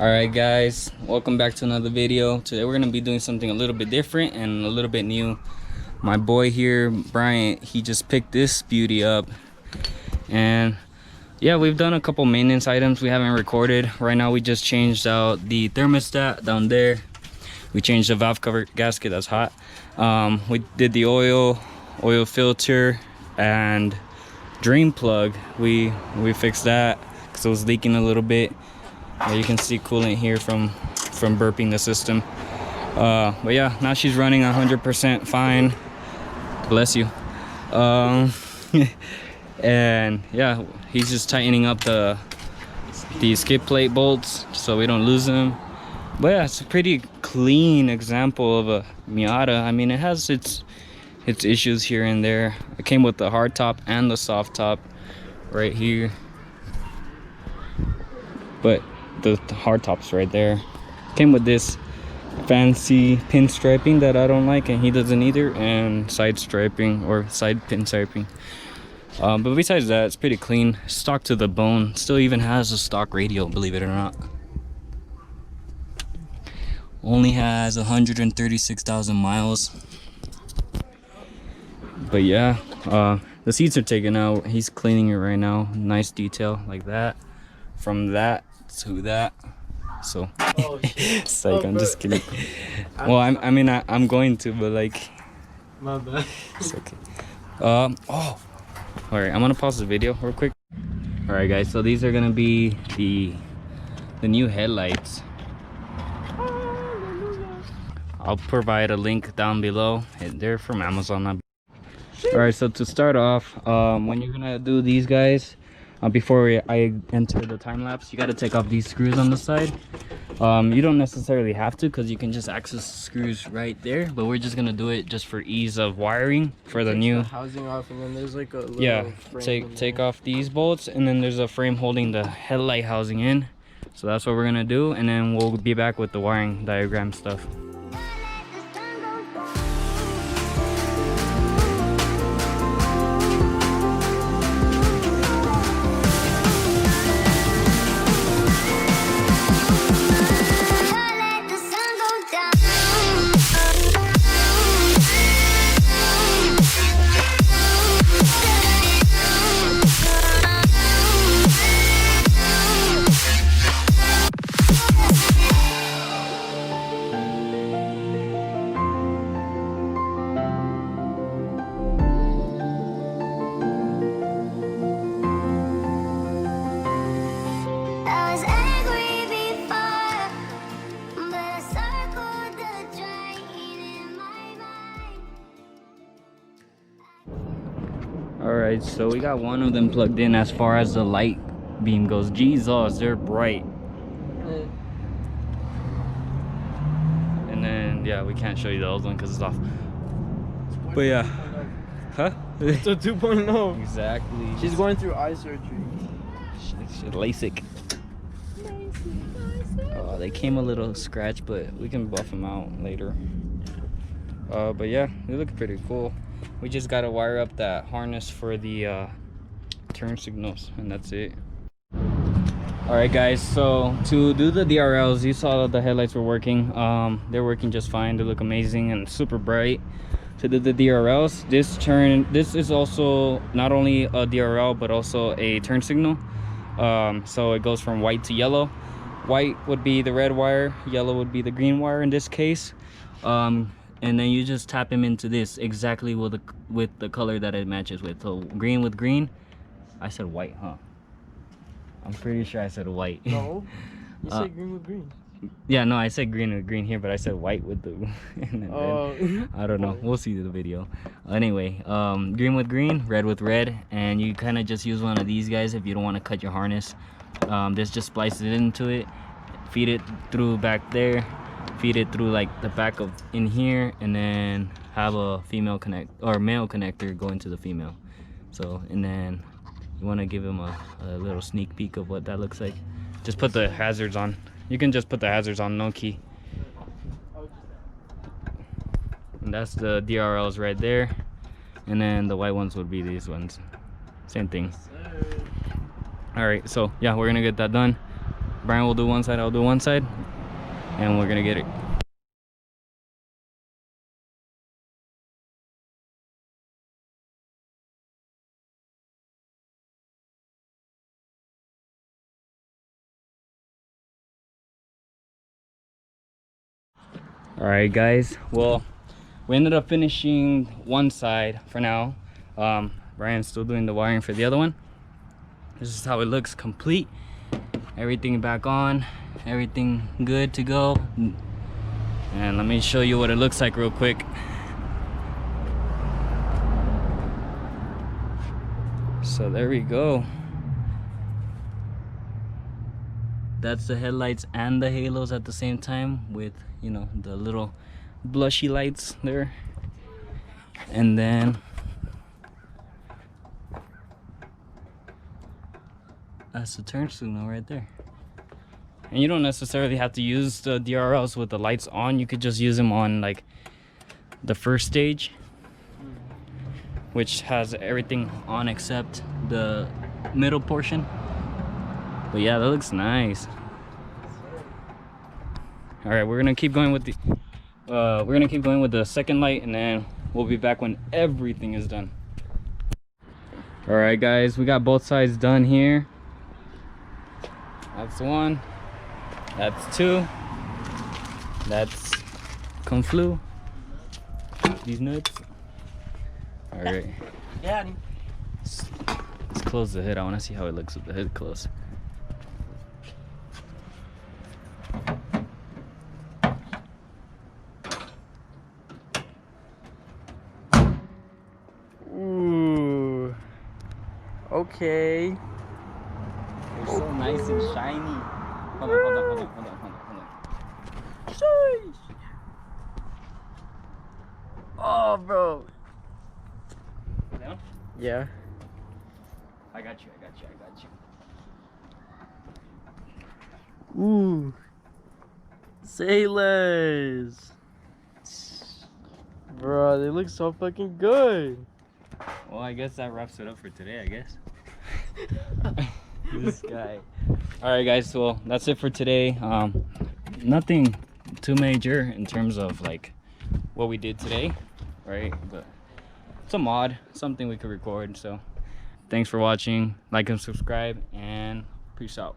Alright guys, welcome back to another video. Today we're going to be doing something a little bit different and a little bit new. My boy here, Bryant, he just picked this beauty up. And yeah, we've done a couple maintenance items we haven't recorded. Right now we just changed out the thermostat down there. We changed the valve cover gasket, that's hot. We did the oil filter and drain plug. We fixed that because it was leaking a little bit. You can see coolant here from burping the system. But yeah, now she's running 100% fine. Bless you. And yeah, he's just tightening up the skid plate bolts so we don't lose them. But yeah, it's a pretty clean example of a Miata. I mean, it has its issues here and there. It came with the hard top and the soft top right here, but the hard top's right there. Came with this fancy pin striping that I don't like and he doesn't either, and side striping or side pin striping. But besides that, it's pretty clean. Stock to the bone. Still even has a stock radio, believe it or not. Only has 136,000 miles. But yeah, the seats are taken out. He's cleaning it right now. Nice detail like that. From that to that. So oh, it's like, I'm just kidding. Well, I'm going to, but like, my bad. It's okay. All right, I'm gonna pause the video real quick. All right guys, so these are gonna be the new headlights. I'll provide a link down below. They're from Amazon. All right, so to start off, when you're gonna do these guys, before I enter the time lapse, you got to take off these screws on the side. You don't necessarily have to, because you can just access the screws right there, but we're just gonna do it just for ease of wiring for the new housing off, and then there's like a little take off these bolts, and then there's a frame holding the headlight housing in. So that's what we're gonna do, and then we'll be back with the wiring diagram stuff. Alright, so we got one of them plugged in as far as the light beam goes. Jesus, they're bright. And then, yeah, we can't show you the old one because it's off. But yeah. Huh? It's a 2.0. Exactly. She's going through eye surgery. LASIK. Oh, they came a little scratched, but we can buff them out later. But yeah, they look pretty cool. We just gotta wire up that harness for the turn signals, and that's it. All right guys, so to do the DRLs, you saw that the headlights were working. They're working just fine. They look amazing and super bright. To do the DRLs, this is also not only a DRL but also a turn signal. So it goes from white to yellow. White would be the red wire, yellow would be the green wire in this case. And then you just tap him into this exactly with the color that it matches with. So green with green. I said white, huh? I'm pretty sure I said white. No, you said green with green. Yeah, no, I said green with green here, but I said white with the and then red. I don't know, we'll see the video. Anyway, green with green, red with red, and you kind of just use one of these guys if you don't want to cut your harness. This just splices it into it, feed it through back there, feed it through like the back of in here, and then have a female connect or male connector go into the female. So, and then you want to give him a little sneak peek of what that looks like. Just put the hazards on. You can just put the hazards on, no key. And that's the DRLs right there, and then the white ones would be these ones. Same thing. All right, so yeah, we're gonna get that done. Brian will do one side, I'll do one side, and we're gonna get it. All right, guys. Well, we ended up finishing one side for now. Brian's still doing the wiring for the other one. This is how it looks complete. Everything back on, everything good to go. And let me show you what it looks like real quick. So there we go. That's the headlights and the halos at the same time, with, you know, the little blushy lights there. And then that's the turn signal right there. And you don't necessarily have to use the DRLs with the lights on. You could just use them on like the first stage, which has everything on except the middle portion. But yeah, that looks nice. All right, we're gonna keep going with the second light, and then we'll be back when everything is done. All right, guys, we got both sides done here. That's one. That's two. That's conflu. These nuts. All right. Yeah. Let's close the hood. I want to see how it looks with the hood closed. Ooh. Okay. They're so nice and shiny. Hold on. Sheesh. Oh, bro. Down? Yeah. I got you. Ooh. Say less. Bro, they look so fucking good. Well, I guess that wraps it up for today, I guess. This guy. All right, guys, well, that's it for today. Nothing too major in terms of like what we did today, right? But it's a mod, something we could record. So thanks for watching. Like and subscribe, and peace out.